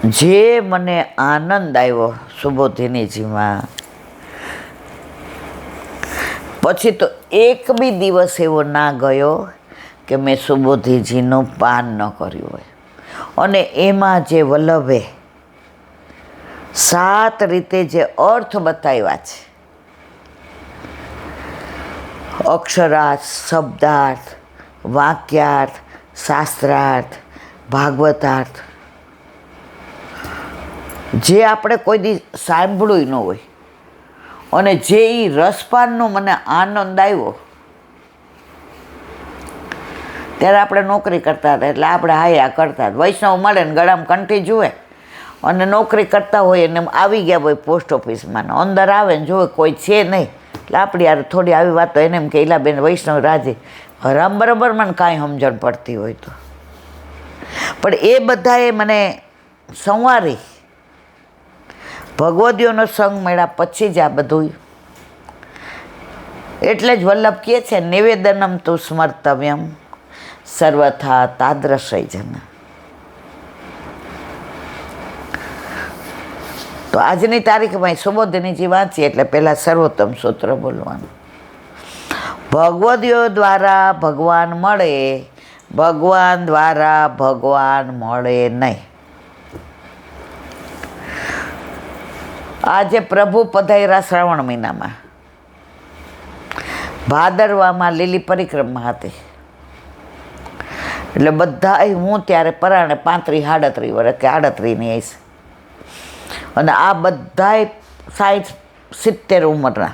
જે મને આનંદ આવ્યો સુબોધિનીજીમાં, પછી તો એક બી દિવસ એવો ના ગયો કે મેં સુબોધિજીનું પાન ન કર્યું હોય. અને એમાં જે વલ્લભે 7 રીતે જે અર્થ બતાવ્યા છે, અક્ષરાર્થ, શબ્દાર્થ, વાક્યાર્થ, શાસ્ત્રાર્થ, ભાગવતાર્થ, જે આપણે કોઈ દી સાંભળ્યું ન હોય, અને જે એ રસપાનનો મને આનંદ આવ્યો. ત્યારે આપણે નોકરી કરતા હતા એટલે આપણે હાયા કરતા હતા. વૈષ્ણવ મળે ને ગળામાં કંઠી જુએ અને નોકરી કરતા હોય એને આવી ગયા હોય પોસ્ટ ઓફિસમાં, અંદર આવે ને જોવે કોઈ છે નહીં, એટલે આપણી યાર થોડી આવી વાત તો એને એમ કે ઈલાબેન વૈષ્ણવ રાજી હરામ બરાબર મને કાંઈ સમજણ પડતી હોય તો. પણ એ બધાએ મને સંવારી ભગવદીઓનો સંગ મળ્યા પછી જ આ બધું. એટલે જ વલ્લભ કહે છે નિવેદનમ તું સ્મર્તવ્યમ સર્વથા તાદ્રશય જન. તો આજની તારીખમાં સુબોધિનીજી વાંચીએ એટલે પહેલાં સર્વોત્તમ સૂત્ર બોલવાનું. ભગવદીઓ દ્વારા ભગવાન મળે, ભગવાન દ્વારા ભગવાન મળે નહીં. આજે પ્રભુ પધાર્યા શ્રાવણ મહિનામાં, ભાદરવામાં લીલી પરિક્રમા હતી. એટલે બધા હું ત્યારે પરાણે 35-38 વર્ષ કે 38ની આવીશ, અને આ બધાય 60-70 ઉંમરના.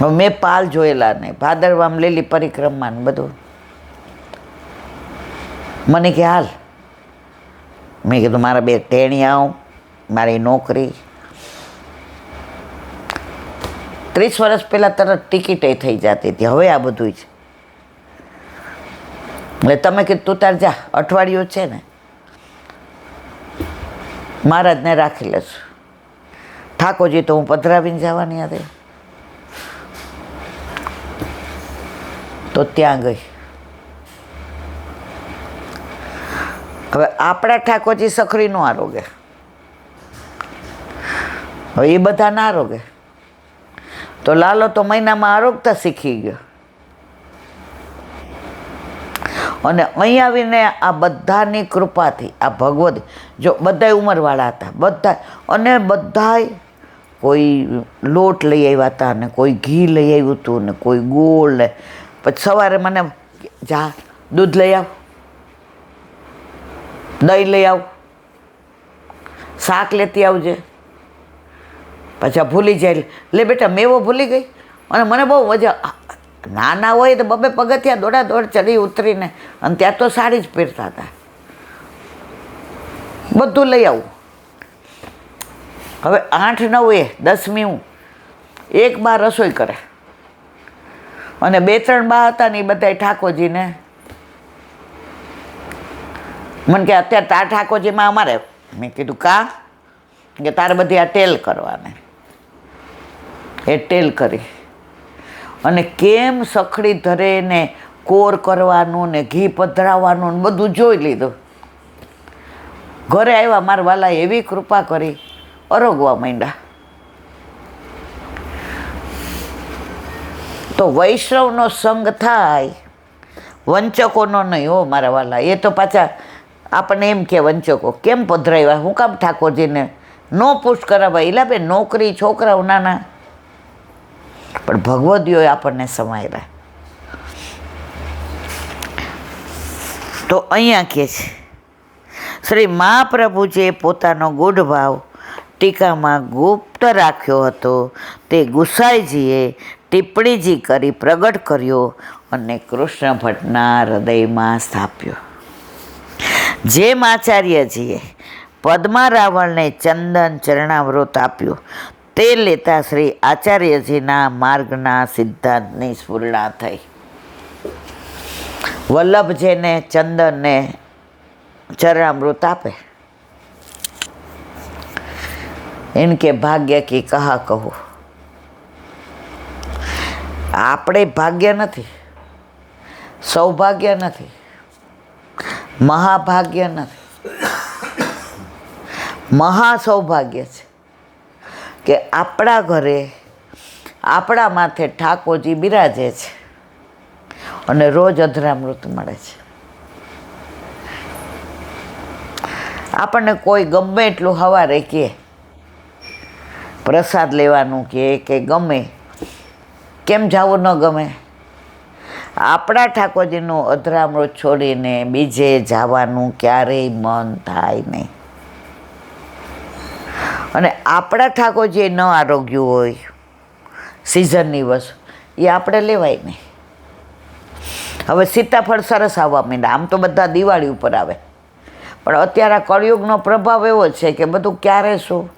હવે મેં પાલ જોયેલા નહીં, ભાદરવામાં લીલી પરિક્રમા ને બધું. મને કે હાલ, મેં કીધું મારા 2 ટેણિયાઓ, મારી નોકરી. 30 વર્ષ પહેલાં તરત ટિકિટે થઈ જતી હતી, હવે આ બધું છે. એટલે તમે કીધું તું તાર જા, અઠવાડિયું છે ને મહારાજને રાખી લેશું. ઠાકોરજી તો હું પધરાવીને જવાની હતી. તો ત્યાં ગઈ. હવે આપણા ઠાકોરજી સખરી નો આરોગે, હવે એ બધા ના આરોગે. તો લાલો તો મહિનામાં આરોગતા શીખી ગયો. અને અહીં આવીને આ બધાની કૃપાથી આ ભગવદ, જો બધાય ઉંમરવાળા હતા બધા, અને બધાય કોઈ લોટ લઈ આવ્યા હતા ને કોઈ ઘી લઈ આવ્યું હતું ને કોઈ ગોળ ને. પછી સવારે મને જા દૂધ લઈ આવ, દહીં લઈ આવ, શાક લેતી આવજે. પછી આ ભૂલી જાય, લે બેટા મેવો ભૂલી ગઈ. અને મને બહુ મજા, નાના હોય તો 2 પગથિયા દોડ ચડી ઉતરીને, અને ત્યાં તો સાડી જ પહેરતા હતા. બધું લઈ આવું. હવે 8-9 10મી હું એક બા રસોઈ કરે, અને 2-3 બા હતા ને એ બધા ઠાકોરજીને મને કે અત્યારે તાર ઠાકોરજીમાં અમારે. મેં કીધું કા? કે તારે બધી આ ટેલ કરવાને. એ ટેલ કરી અને કેમ સખડી ધરે ને કોર કરવાનું ને ઘી પધરાવવાનું ને બધું જોઈ લીધું. ઘરે આવ્યા મારા વાલાએ એવી કૃપા કરી, અરોગવા માંડ્યા. તો વૈષ્ણવનો સંગ થાય, વંચકોનો નહીં હો મારા વાલા. એ તો પાછા આપણને એમ કે વંચકો કેમ પધરાવ્યા, હું કામ ઠાકોરજીને નો પુષ્ટ કરાવવા. એલા બે નોકરી, છોકરાઓ નાના, પણ ભગવદીઓએ આપણને સમાયેલા. તો અહીંયા કહે છે શ્રી મહાપ્રભુજીએ પોતાનો ગૂઢ ભાવ ટીકામાં ગુપ્ત રાખ્યો હતો, તે ગુસાઈજીએ ટિપ્પણીજી કરી પ્રગટ કર્યો અને કૃષ્ણ ભટ્ટના હૃદયમાં સ્થાપ્યો. જેમ આચાર્યજીએ પદ્મા રાવળને ચંદન ચરણામૃત આપ્યું, તે લેતા શ્રી આચાર્યજીના માર્ગના સિદ્ધાંતની સ્ફુરણા થઈ. વલ્લભજીને ચંદનને ચરણામૃત આપે, ઇનકે ભાગ્ય કી કહા કહું. આપણે ભાગ્ય નથી, સૌભાગ્ય નથી, મહાભાગ્ય નથી, મહા સૌભાગ્ય છે કે આપણા ઘરે આપણા માથે ઠાકોરજી બિરાજે છે અને રોજ અધરામૃત મળે છે. આપણને કોઈ ગમે એટલું સવારે કહે પ્રસાદ લેવાનું કે ગમે, કેમ જવું ન ગમે? આપણા ઠાકોરજીનું અધરામૃત છોડીને બીજે જવાનું ક્યારેય મન થાય નહીં. અને આપણા ઠાકોરજી ન આરોગ્ય હોય, સિઝનની વસ્તુ એ આપણે લેવાય નહીં. હવે સીતાફળ સરસ આવવા માંડ્યા, આમ તો બધા દિવાળી ઉપર આવે, પણ અત્યારે કળિયુગનો પ્રભાવ એવો છે કે બધું ક્યારે શું.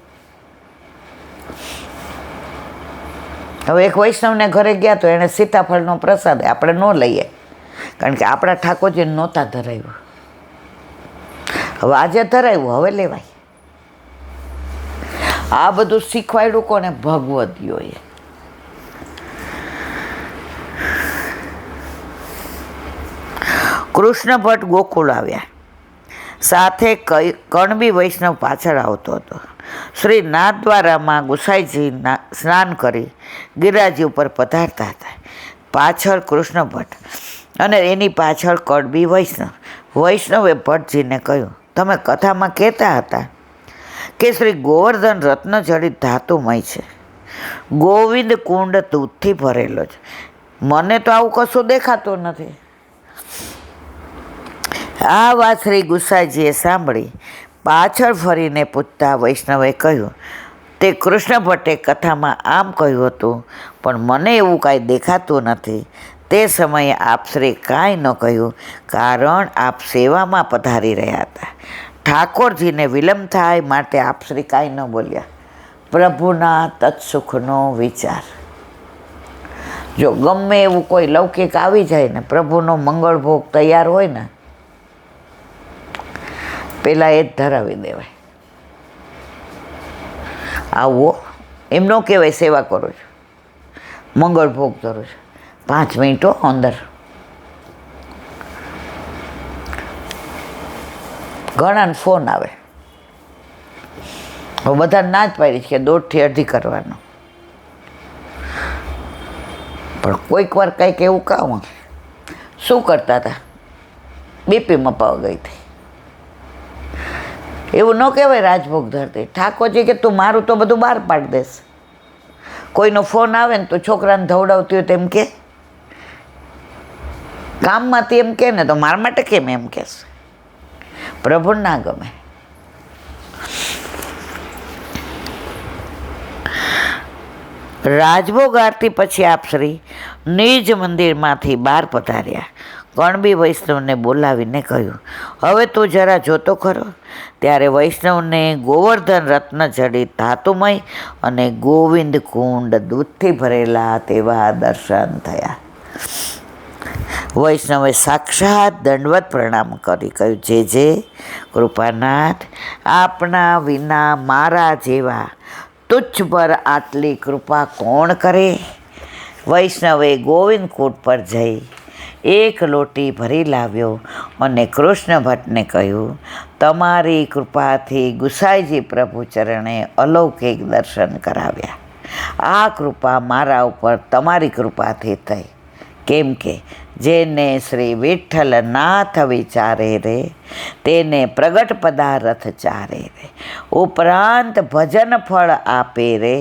હવે એક વૈષ્ણવને ઘરે ગયા તો એણે સીતાફળનો પ્રસાદ આપણે ન લઈએ, કારણ કે આપણા ઠાકોરજી નહોતા ધરાવ્યું. હવે આજે ધરાવ્યું, હવે લેવાય. આ બધું શીખવાડ્યું કોને? ભગવદીઓએ. કૃષ્ણ ભટ્ટ ગોકુળ આવ્યા, સાથે કણબી વૈષ્ણવ પાછળ આવતો હતો. શ્રી નાથદ્વારામાં ગુસાઈજી સ્નાન કરી ગિરિરાજી ઉપર પધારતા હતા. પાછળ કૃષ્ણ ભટ્ટ અને એની પાછળ કણબી વૈષ્ણવ. વૈષ્ણવે ભટ્ટજીને કહ્યું, તમે કથામાં કહેતા હતા કે શ્રી ગોવર્ધન રત્ન જડિત ધાતુમય છે, ગોવિંદ કુંડ દૂધથી ભરેલો છે. મને તો આવું કશું દેખાતું નથી. આ વાત શ્રી ગુસાઈજીએ સાંભળી પાછળ ફરીને પૂછતા વૈષ્ણવે કહ્યું, તે કૃષ્ણ ભટ્ટે કથામાં આમ કહ્યું હતું, પણ મને એવું કાંઈ દેખાતું નથી. તે સમયે આપ શ્રી કાંઈ ન કહ્યું, કારણ આપ સેવામાં પધારી રહ્યા હતા. ઠાકોરજીને વિલંબ થાય માટે આપ શ્રી કાંઈ ન બોલ્યા. પ્રભુના તત્સુખનો વિચાર. જો ગમે એવું કોઈ લૌકિક આવી જાય ને, પ્રભુનો મંગળ ભોગ તૈયાર હોય ને, પહેલાં એ જ ધરાવી દેવાય. આવો એમ ન કહેવાય સેવા કરું છું, મંગળ ભોગ કરું છું. 5 મિનિટો અંદર. ઘણાને ફોન આવે, હું બધા ના જ પાડીશ કે 1.5 થી 2.5 કરવાનો, પણ કોઈક વાર કંઈક એવું કામ. શું કરતા હતા? બીપી મપાવા ગઈ હતી. એવું ન કહેવાય રાજભોગ ધરતી. ઠાકોરજી કે તું મારું તો બધું બહાર પાડી દેશ. કોઈનો ફોન આવે ને તો છોકરાને ધવડાવતી હોય તેમ કે, કામમાંથી એમ કે ને તો મારા માટે કેમ એમ કહેશે? પ્રભુ ના ગમે. રાજભોગ આરતી પછી આપ શ્રી નિજ મંદિરમાંથી બહાર પધાર્યા. કણબી વૈષ્ણવને બોલાવીને કહ્યું, હવે તું જરા જોતો ખરો. ત્યારે વૈષ્ણવને ગોવર્ધન રત્ન જડિત ધાતુમય અને ગોવિંદ કુંડ દૂધથી ભરેલા તેવા દર્શન થયા. વૈષ્ણવે સાક્ષાત દંડવત પ્રણામ કરી કહ્યું, જે કૃપાનાથ, આપના વિના મારા જેવા તુચ્છ પર આટલી કૃપા કોણ કરે? વૈષ્ણવે ગોવિંદ કુંડ પર જઈ એક લોટી ભરી લાવ્યો અને કૃષ્ણ ભટ્ટને કહ્યું, તમારી કૃપાથી ગુસાઈજી પ્રભુ ચરણે અલૌકિક દર્શન કરાવ્યા. આ કૃપા મારા ઉપર તમારી કૃપાથી થઈ. કેમ કે જેને શ્રી વિઠ્ઠલનાથ વિચારે રે, તેને પ્રગટ પદાર્થ ચારે રે, ઉપરાંત ભજન ફળ આપે રે,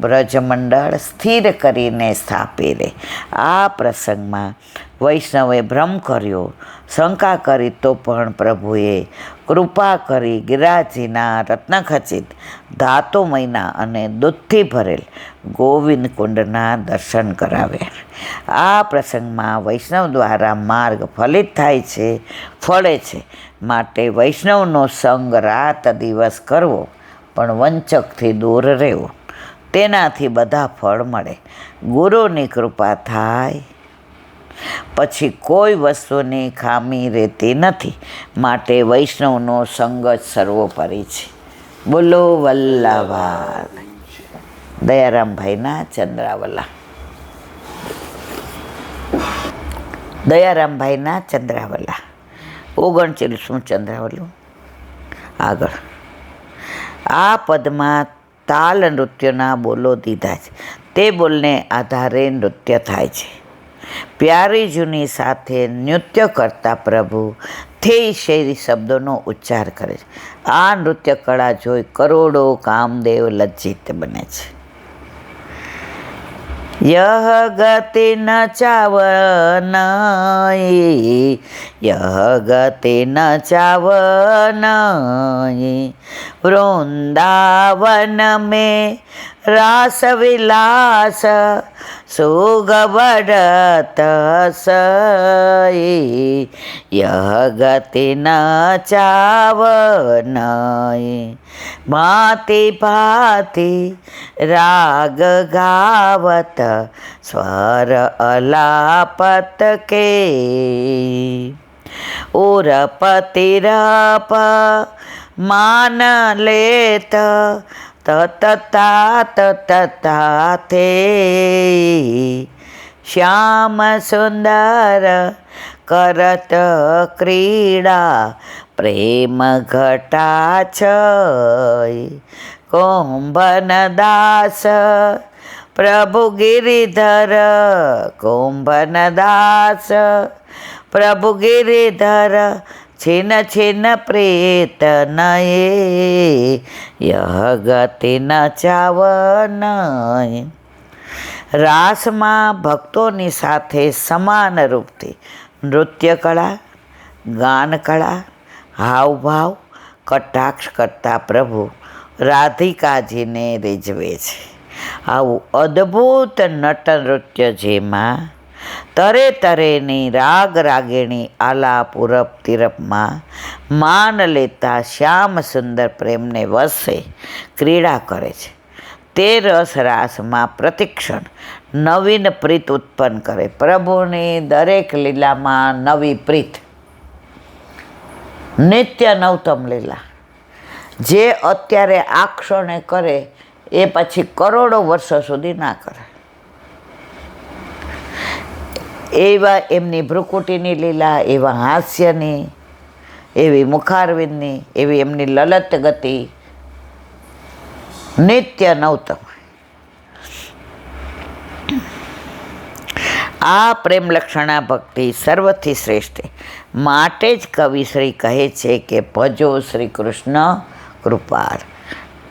બ્રજમંડળ સ્થિર કરીને સ્થાપે રે. આ પ્રસંગમાં વૈષ્ણવે ભ્રમ કર્યો, શંકા કરી, તો પણ પ્રભુએ કૃપા કરી ગિરિરાજીના રત્નખચિત ધાતુમયના અને દૂધથી ભરેલ ગોવિંદ કુંડના દર્શન કરાવ્યા. આ પ્રસંગમાં વૈષ્ણવ દ્વારા માર્ગ ફલિત થાય છે, ફળે છે. માટે વૈષ્ણવનો સંગ રાત દિવસ કરવો, પણ વંચકથી દૂર રહેવો. તેનાથી બધા ફળ મળે. ગુરુની કૃપા થાય પછી કોઈ વસ્તુની ખામી રહેતી નથી. માટે વૈષ્ણવનો સંગ જ સર્વોપરી છે. બોલો વલ્લભ દયારામભાઈના ચંદ્રાવલા. દયારામભાઈના ચંદ્રાવલા. 39મું ચંદ્રાવલું આગળ. આ પદમાં તાલ નૃત્યના બોલો દીધા છે. તે બોલને આધારે નૃત્ય થાય છે. પ્યારી જૂની સાથે નૃત્ય કરતા પ્રભુ થે શૈરી શબ્દોનો ઉચ્ચાર કરે છે. આ નૃત્ય કળા જોઈ કરોડો કામદેવ લજ્જિત બને છે. યહ ગતિ ન ચાવન, યહ ગતિ ન ચાવન, વૃંદાવન में रास विलास सुगबड़त सई, यह गति न चावन, भांति भांति राग गावत स्वर अलापत के, उरपतिरप मान लेत ततता ततता थे, श्याम सुंदर करत क्रीड़ा प्रेम घटा छय, कुंभन दास प्रभु गिरिधर, कुंभन दास प्रभु गिरिधर, छिन छिन प्रेत नये, यह गति न चावन. રાસમાં ભક્તોની સાથે સમાન રૂપથી નૃત્ય કળા, ગાન કળા, હાવભાવ, કટાક્ષ કરતા પ્રભુ રાધિકાજીને રીઝવે છે. આવું અદ્ભુત નટ નૃત્ય જેમાં તરે તરેની રાગ રાગીણી આલાપ ઉરપ તિરપમાં માન લેતા શ્યામ સુંદર પ્રેમને વસે ક્રીડા કરે છે. તે રસ રાસમાં પ્રતિક્ષણ નવીન પ્રીત ઉત્પન્ન કરે. પ્રભુની દરેક લીલામાં નવી પ્રીત, નિત્ય નવતમ લીલા, જે અત્યારે આ ક્ષણે કરે એ પછી કરોડો વર્ષો સુધી ના કરે. એવા એમની ભ્રુકુટીની લીલા, એવા હાસ્યની, એવી મુખારવિંદની, એવી એમની લલત ગતિ, નિત્ય નવતમ. આ પ્રેમ લક્ષણા ભક્તિ સર્વથી શ્રેષ્ઠ, માટે જ કવિશ્રી કહે છે કે ભજો શ્રી કૃષ્ણ કૃપાર.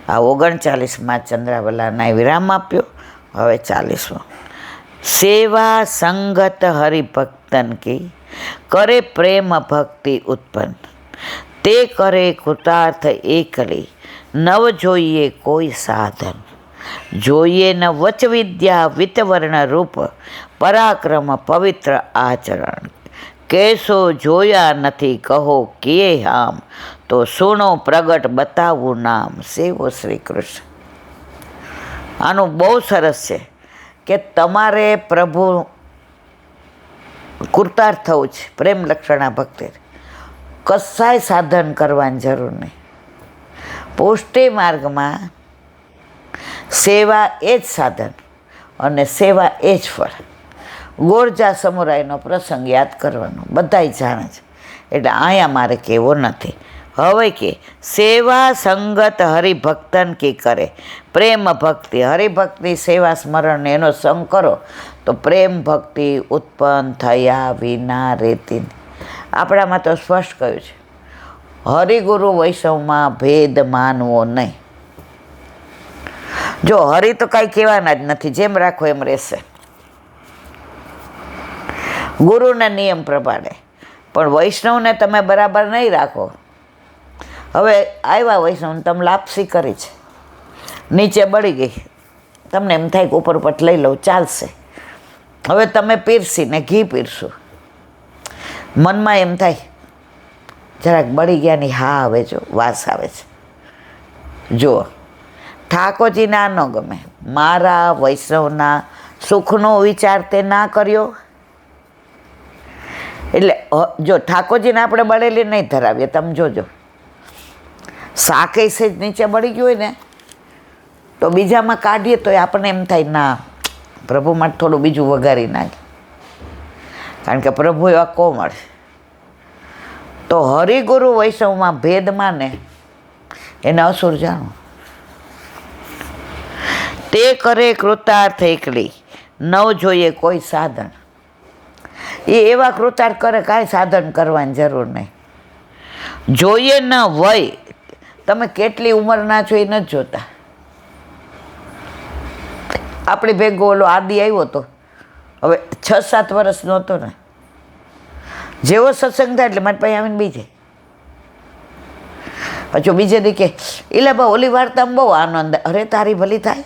આ 39માં ચંદ્રાવલાના વિરામ આપ્યો. હવે 40. सेवा संगत हरिभक्तन की करे प्रेम भक्ति उत्पन्न, ते करे कृतार्थ एकली, नव जोइए कोई साधन, जोइए न वच विद्या वितवर्ण रूप, पराक्रम पवित्र आचरण, कैसो जोया नथी कहो किए हाम, तो सुनो प्रगट बतावू नाम, सेवो श्री कृष्ण. आनु बहु सरस है કે તમારે પ્રભુ કૃતાર્થ થવું છે. પ્રેમ લક્ષણા ભક્તિ કશાય સાધન કરવાની જરૂર નહીં. પુષ્ટિ માર્ગમાં સેવા એ જ સાધન અને સેવા એ જ ફળ. ગોરજા સમુરાઈનો પ્રસંગ યાદ કરવાનો બધાય જાણે છે, એટલે અહીંયા મારે કહેવો નથી. હવે કે સેવા સંગત હરિભક્તન કી કરે, પ્રેમ ભક્તિ, હરિભક્તિ સેવા સ્મરણ એનો સંગ કરો તો પ્રેમ ભક્તિ ઉત્પન્ન થયા વિના રહેતી. આપણામાં તો સ્પષ્ટ કહ્યું છે, હરિગુરુ વૈષ્ણવમાં ભેદ માનવો નહીં. જો હરિ તો કાંઈ કહેવાના જ નથી, જેમ રાખો એમ રહેશે ગુરુના નિયમ પ્રમાણે. પણ વૈષ્ણવને તમે બરાબર નહીં રાખો. હવે આવ્યા વૈષ્ણવ, તમે લાપસી કરી છે, નીચે બળી ગઈ, તમને એમ થાય કે ઉપર ઉપર લઈ લઉં ચાલશે. હવે તમે પીરસીને ઘી પીરશું, મનમાં એમ થાય જરાક બળી ગયાની હા આવે, જો વાસ આવે છે. જુઓ, ઠાકોરજીને આ ન ગમે, મારા વૈષ્ણવના સુખનો વિચાર તે ના કર્યો. એટલે જો ઠાકોરજીને આપણે બળેલી નહીં ધરાવીએ, તમે જોજો, શાકે સેજ નીચે બળી ગયું હોય ને તો બીજામાં કાઢીએ તો આપણને એમ થાય ના, પ્રભુ માટે થોડું બીજું વઘારી નાખે, કારણ કે પ્રભુ એવા કોમળ. તો હરિગુરુ વૈષ્ણવમાં ભેદ માને એને અસુર જાણો. તે કરે કૃતાર્થ એકલી, નવ જોઈએ કોઈ સાધન. એ એવા કૃતાર્થ કરે, કાંઈ સાધન કરવાની જરૂર નહીં. જોઈએ ન વય, તમે કેટલી ઉંમરના છો એ નથી જોતા. આપણી ભેગો ઓલો આદિ આવ્યો હતો, હવે 6-7 વર્ષનો હતો ને, જેવો સત્સંગ થાય એટલે મારી પાસે આવીને બીજે પછી બીજે દી કે એટલે બા ઓલી વાર્તામાં બહુ આનંદ. અરે તારી ભલી થાય,